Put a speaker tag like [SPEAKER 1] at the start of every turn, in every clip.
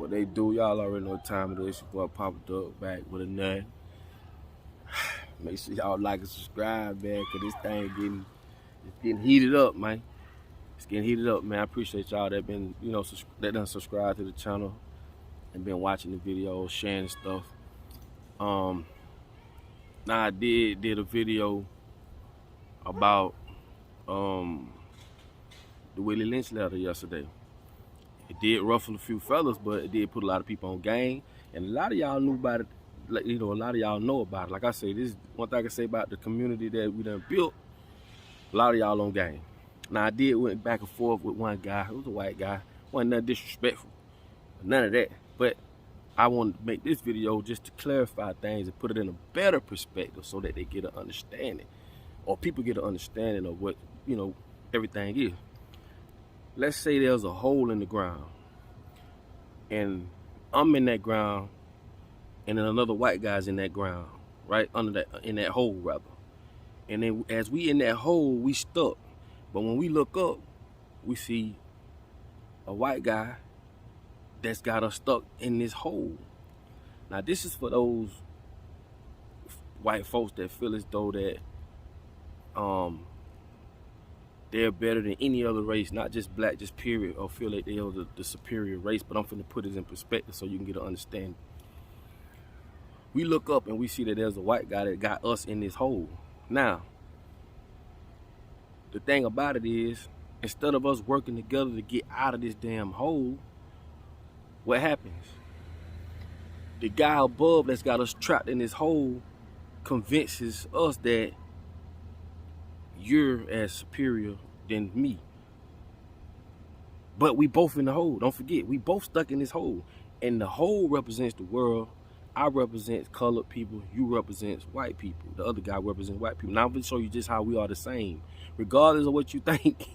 [SPEAKER 1] What they do, y'all already know what time it is. Your boy Papa Duck back with a nut. Make sure y'all like and subscribe, man, cause this thing getting heated up, man. It's getting heated up, man. I appreciate y'all that been, that done subscribe to the channel and been watching the videos, sharing stuff. Now I did a video about the Willie Lynch letter yesterday. It did ruffle a few fellas, but it did put a lot of people on game, and a lot of y'all knew about it. A lot of y'all know about it. Like I say, this is one thing I can say about the community that we done built. A lot of y'all on game. Now I did went back and forth with one guy. It was a white guy. Wasn't nothing disrespectful, none of that. But I wanted to make this video just to clarify things and put it in a better perspective so that they get an understanding, or people get an understanding of what everything is. Let's say there's a hole in the ground, and I'm in that ground, and then another white guy's in that ground, right in that hole rather. And then as we in that hole, we stuck. But when we look up, we see a white guy that's got us stuck in this hole. Now this is for those white folks that feel as though that they're better than any other race, not just black, just period, or feel like they are the superior race. But I'm finna put it in perspective so you can get an understanding. We look up and we see that there's a white guy that got us in this hole. Now, the thing about it is, instead of us working together to get out of this damn hole, what happens? The guy above that's got us trapped in this hole convinces us that you're as superior than me. But we both in the hole. Don't forget, we both stuck in this hole. And the hole represents the world. I represent colored people. You represent white people. The other guy represents white people. Now I'm going to show you just how we are the same. Regardless of what you think,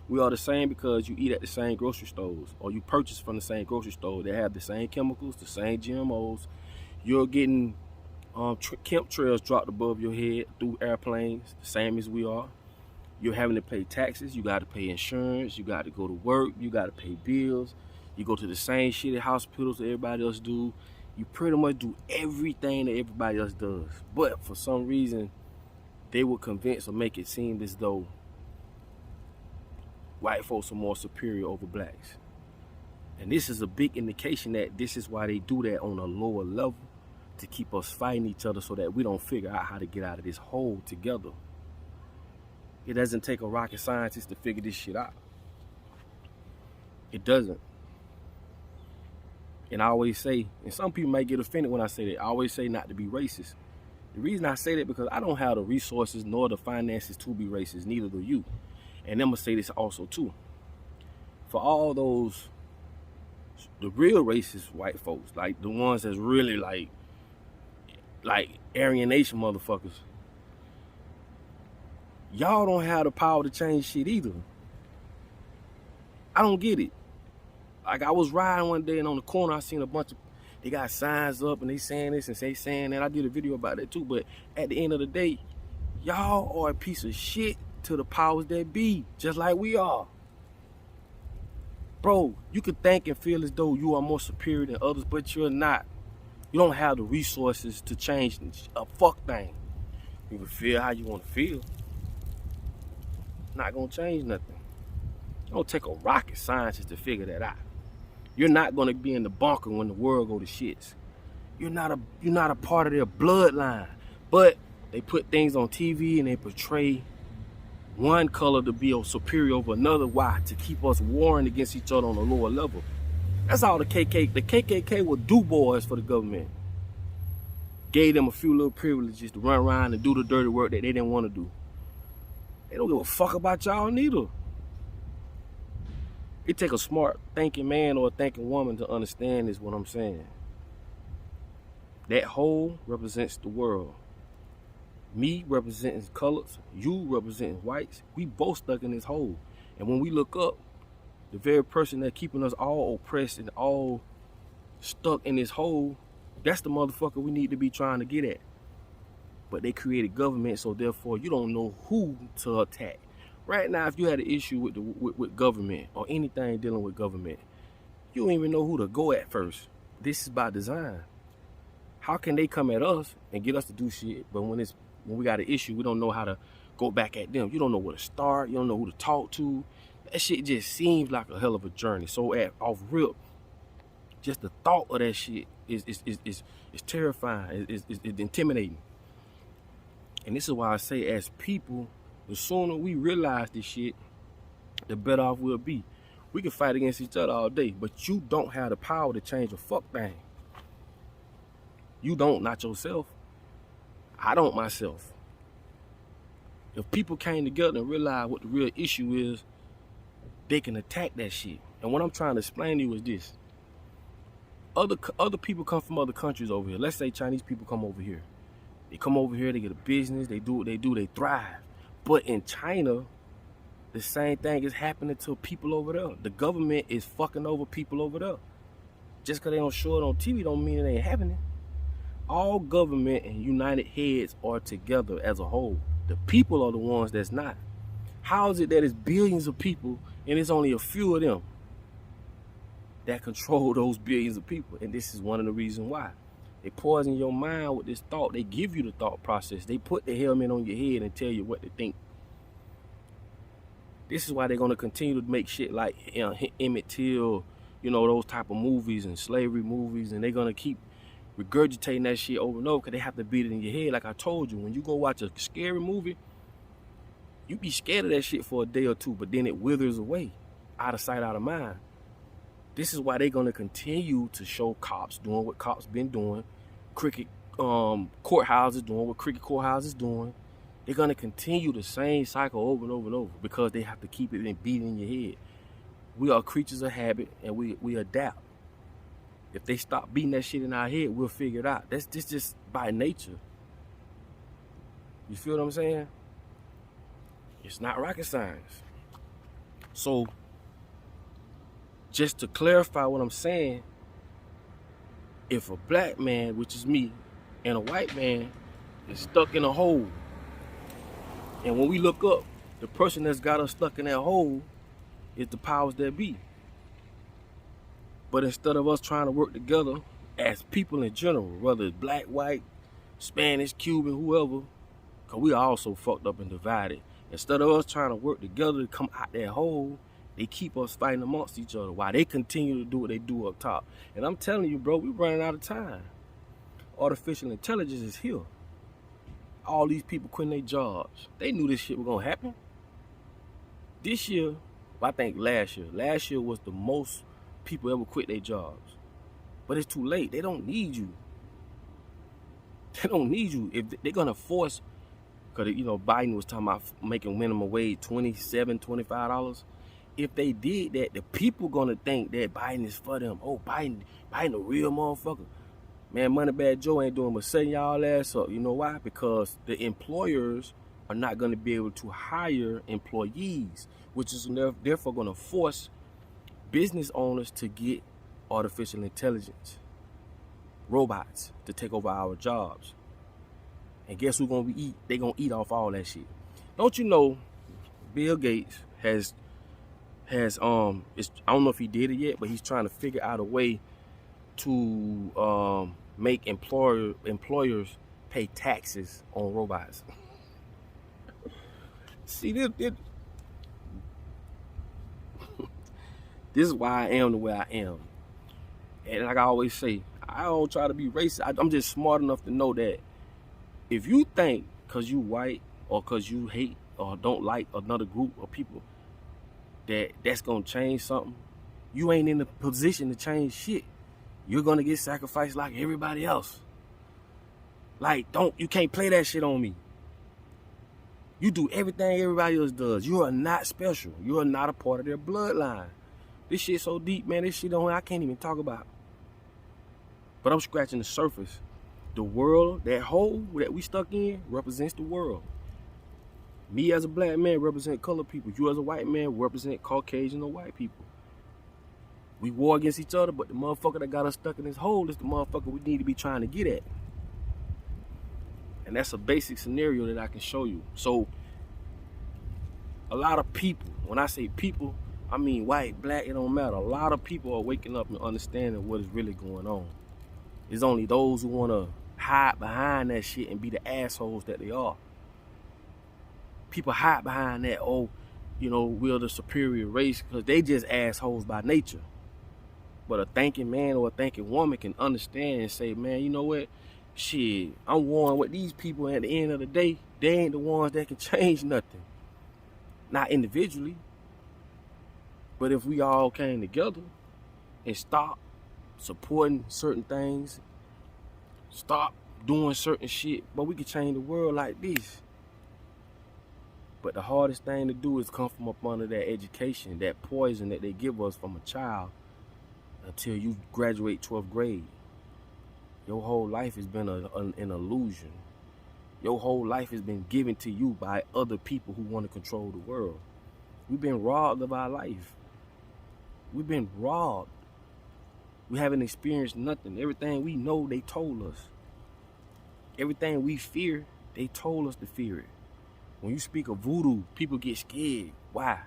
[SPEAKER 1] we are the same because you eat at the same grocery stores, or you purchase from the same grocery store. They have the same chemicals, the same GMOs. You're getting chemtrails dropped above your head through airplanes, the same as we are. You're having to pay taxes. You got to pay insurance. You got to go to work. You got to pay bills. You go to the same shitty hospitals that everybody else do. You pretty much do everything that everybody else does. But for some reason, they will convince or make it seem as though white folks are more superior over blacks. And this is a big indication that this is why they do that on a lower level, to keep us fighting each other so that we don't figure out how to get out of this hole together. It doesn't take a rocket scientist to figure this shit out. It doesn't. And I always say, and some people might get offended when I say that, I always say not to be racist. The reason I say that because I don't have the resources nor the finances to be racist, neither do you. And I'm gonna say this also too. For all those, the real racist white folks, like the ones that's really like Aryan Nation motherfuckers, y'all don't have the power to change shit either. I don't get it. Like I was riding one day and on the corner I seen a bunch of, they got signs up and they saying this and they saying that. I did a video about that too, but at the end of the day, y'all are a piece of shit to the powers that be, just like we are. Bro, you could think and feel as though you are more superior than others, but you're not. You don't have the resources to change a fuck thing. You can feel how you want to feel. Not gonna change nothing. It don't take a rocket scientist to figure that out. You're not gonna be in the bunker when the world go to shits. You're not a part of their bloodline. But they put things on TV and they portray one color to be superior over another. Why? To keep us warring against each other on a lower level. That's all the KKK were do boys for the government. Gave them a few little privileges to run around and do the dirty work that they didn't want to do. They don't give a fuck about y'all neither. It take a smart thinking man or a thinking woman to understand this, what I'm saying. That hole represents the world. Me representing colors, you representing whites. We both stuck in this hole. And when we look up, the very person that's keeping us all oppressed and all stuck in this hole, that's the motherfucker we need to be trying to get at. But they created government, so therefore you don't know who to attack. Right now, if you had an issue with government or anything dealing with government, You don't even know who to go at first. This is by design. How can they come at us and get us to do shit, but when we got an issue, we don't know how to go back at them. You don't know where to start. You don't know who to talk to. That shit just seems like a hell of a journey. So off rip, just the thought of that shit is terrifying. It's intimidating. And this is why I say, as people, the sooner we realize this shit, the better off we'll be. We can fight against each other all day, but you don't have the power to change a fuck thing. You don't, not yourself. I don't myself. If people came together and realized what the real issue is, they can attack that shit. And what I'm trying to explain to you is this. Other people come from other countries over here. Let's say Chinese people come over here. They come over here, they get a business, they do what they do, they thrive. But in China, the same thing is happening to people over there. The government is fucking over people over there. Just because they don't show it on TV don't mean it ain't happening. All government and united heads are together as a whole. The people are the ones that's not. How is it that it's billions of people and it's only a few of them that control those billions of people? And this is one of the reasons why. They poison your mind with this thought. They give you the thought process. They put the helmet on your head and tell you what to think. This is why they're going to continue to make shit like Emmett Till, you know, those type of movies and slavery movies. And they're going to keep regurgitating that shit over and over because they have to beat it in your head. Like I told you, when you go watch a scary movie, you be scared of that shit for a day or two, but then it withers away, out of sight, out of mind. This is why they're going to continue to show cops doing what cops been doing, cricket courthouses doing what cricket courthouses doing. They're going to continue the same cycle over and over and over because they have to keep it and beat it in your head. We are creatures of habit and we adapt. If they stop beating that shit in our head, we'll figure it out. That's just by nature. You feel what I'm saying? It's not rocket science. So, just to clarify what I'm saying, if a black man, which is me, and a white man is stuck in a hole, and when we look up, the person that's got us stuck in that hole is the powers that be. But instead of us trying to work together as people in general, whether it's black, white, Spanish, Cuban, whoever, because we are all so fucked up and divided. Instead of us trying to work together to come out that hole, they keep us fighting amongst each other while they continue to do what they do up top. And I'm telling you, bro, we're running out of time. Artificial intelligence is here. All these people quitting their jobs. They knew this shit was going to happen. This year, well, I think last year was the most people ever quit their jobs. But it's too late. They don't need you. They don't need you. If they're going to force, because, you know, Biden was talking about making minimum wage $27, $25. If they did that, the people going to think that Biden is for them. Oh, Biden a real motherfucker. Man, Moneybag Joe ain't doing but setting y'all ass up. You know why? Because the employers are not going to be able to hire employees, which is therefore going to force business owners to get artificial intelligence, robots to take over our jobs. And guess who's gonna be eat? They gonna eat off all that shit. Don't you know Bill Gates has I don't know if he did it yet, but he's trying to figure out a way to make employers pay taxes on robots. See, this is why I am the way I am. And like I always say, I don't try to be racist. I'm just smart enough to know that if you think because you white or because you hate or don't like another group of people that's going to change something, you ain't in a position to change shit. You're going to get sacrificed like everybody else. Like, you can't play that shit on me. You do everything everybody else does. You are not special. You are not a part of their bloodline. This shit so deep, man. This shit I can't even talk about. But I'm scratching the surface. The world, that hole that we stuck in, represents the world. Me as a black man represent colored people. You as a white man represent Caucasian or white people. We war against each other, but the motherfucker that got us stuck in this hole is the motherfucker we need to be trying to get at. And that's a basic scenario that I can show you. So, a lot of people, when I say people, I mean, white, black, it don't matter. A lot of people are waking up and understanding what is really going on. It's only those who want to hide behind that shit and be the assholes that they are. People hide behind that, oh, you know, we're the superior race, because they just assholes by nature. But a thinking man or a thinking woman can understand and say, man, you know what? Shit, I'm warring with these people, and at the end of the day, they ain't the ones that can change nothing. Not individually. But if we all came together and stopped supporting certain things, stop doing certain shit, but we could change the world like this. But the hardest thing to do is come from up under that education, that poison that they give us from a child until you graduate 12th grade. Your whole life has been an illusion. Your whole life has been given to you by other people who want to control the world. We've been robbed of our life. We've been robbed. We haven't experienced nothing. Everything we know, they told us. Everything we fear, they told us to fear it. When you speak of voodoo, people get scared. Why?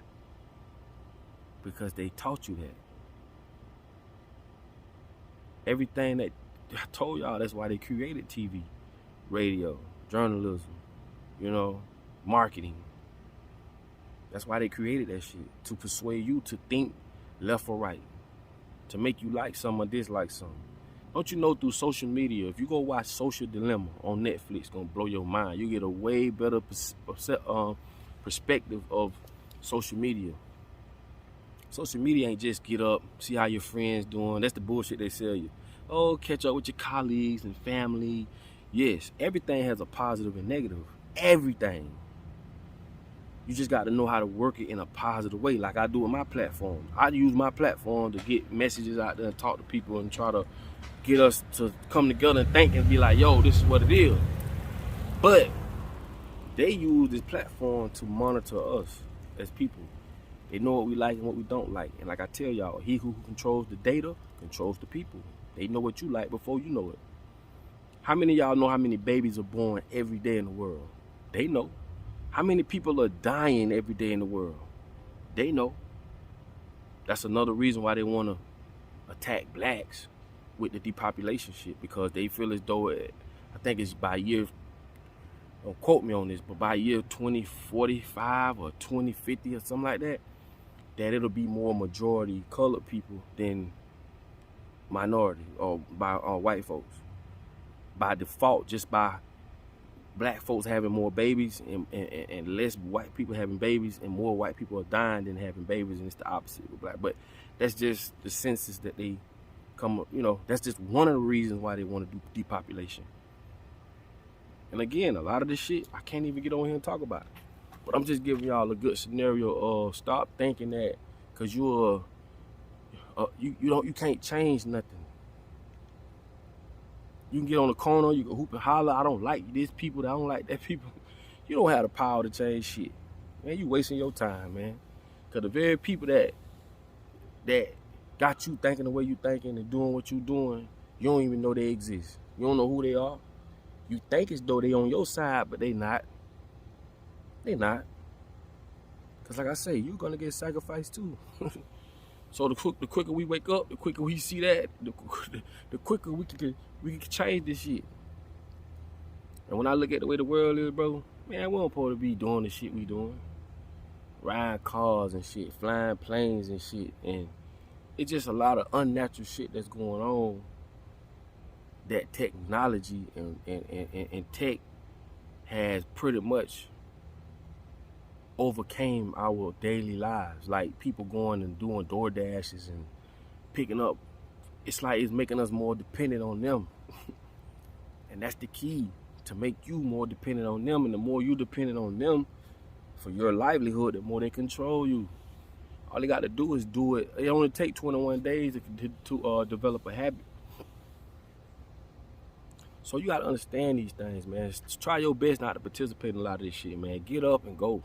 [SPEAKER 1] Because they taught you that. Everything that I told y'all, that's why they created TV, radio, journalism, you know, marketing. That's why they created that shit, to persuade you to think left or right, to make you like something or dislike something. Don't you know, through social media, if you go watch Social Dilemma on Netflix, it's gonna blow your mind. You get a way better perspective of social media. Social media ain't just get up, see how your friends doing. That's the bullshit they sell you. Oh, catch up with your colleagues and family. Yes, everything has a positive and negative. Everything. You just got to know how to work it in a positive way, like I do with my platform. I use my platform to get messages out there and talk to people and try to get us to come together and think and be like, yo, this is what it is. But they use this platform to monitor us as people. They know what we like and what we don't like. And like I tell y'all, he who controls the data controls the people. They know what you like before you know it. How many of y'all know how many babies are born every day in the world? They know. How many people are dying every day in the world? They know. That's another reason why they want to attack blacks with the depopulation shit, because they feel as though I think it's by year, don't quote me on this, but by year 2045 or 2050 or something like that, that it'll be more majority colored people than minority or by white folks. By default, just by black folks having more babies and less white people having babies, and more white people are dying than having babies, and it's the opposite with black. But that's just the census that they come up, you know, that's just one of the reasons why they want to do depopulation. And again, a lot of this shit, I can't even get on here and talk about it. But I'm just giving y'all a good scenario of stop thinking that because you're you can't change nothing. You can get on the corner, you can hoop and holler, I don't like this people, I don't like that people. You don't have the power to change shit. Man, you wasting your time, man. Because the very people that got you thinking the way you thinking and doing what you doing, you don't even know they exist. You don't know who they are. You think as though they on your side, but they not. They not. Because like I say, you're going to get sacrificed too. So the quicker we wake up, the quicker we see that, the quicker we can change this shit. And when I look at the way the world is, bro, man, we don't supposed to be doing the shit we doing. Riding cars and shit, flying planes and shit. And it's just a lot of unnatural shit that's going on that technology and tech has pretty much overcame our daily lives. Like people going and doing door dashes and picking up, it's like it's making us more dependent on them. And that's the key, to make you more dependent on them. And the more you dependent on them for your livelihood, the more they control you. All they got to do is do it. It only takes 21 days to develop a habit. So you got to understand these things, man. Just try your best not to participate in a lot of this shit, man. Get up and go.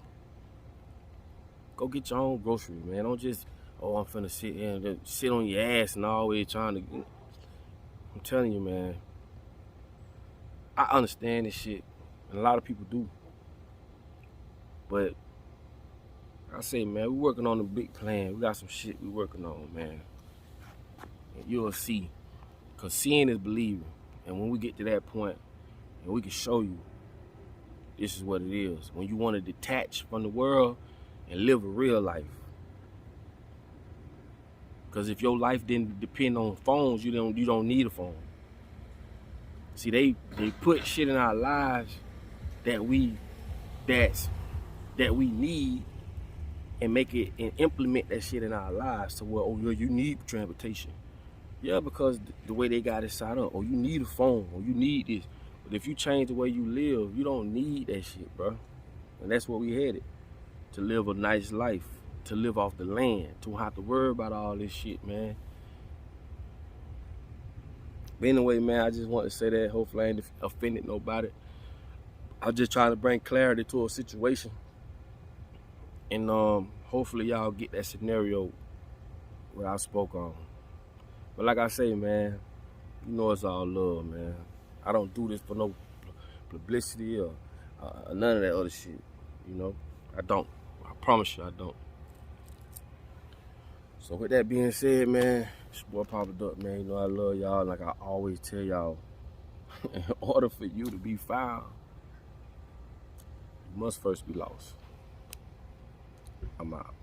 [SPEAKER 1] Go get your own groceries, man. Don't just, oh, I'm finna sit here and sit on your ass and always trying to. I'm telling you, man. I understand this shit, and a lot of people do. But I say, man, we working on a big plan. We got some shit we working on, man. And you'll see. Because seeing is believing. And when we get to that point, and we can show you this is what it is. When you want to detach from the world and live a real life. Because if your life didn't depend on phones, you don't need a phone. See, they put shit in our lives that we need and make it and implement that shit in our lives to where, oh, you need transportation. Yeah, because the way they got it set up, oh, you need a phone, or you need this. But if you change the way you live, you don't need that shit, bro. And that's what we headed. To live a nice life, to live off the land, to have to worry about all this shit, man. But anyway, man, I just want to say that. Hopefully I ain't offended nobody. I'm just trying to bring clarity to a situation. And hopefully y'all get that scenario where I spoke on. But like I say, man, you know it's all love, man. I don't do this for no publicity or none of that other shit, you know? I don't. I promise you I don't. So with that being said, man, it's your boy Papa Duck, man. You know I love y'all. Like I always tell y'all, in order for you to be found, you must first be lost. I'm out.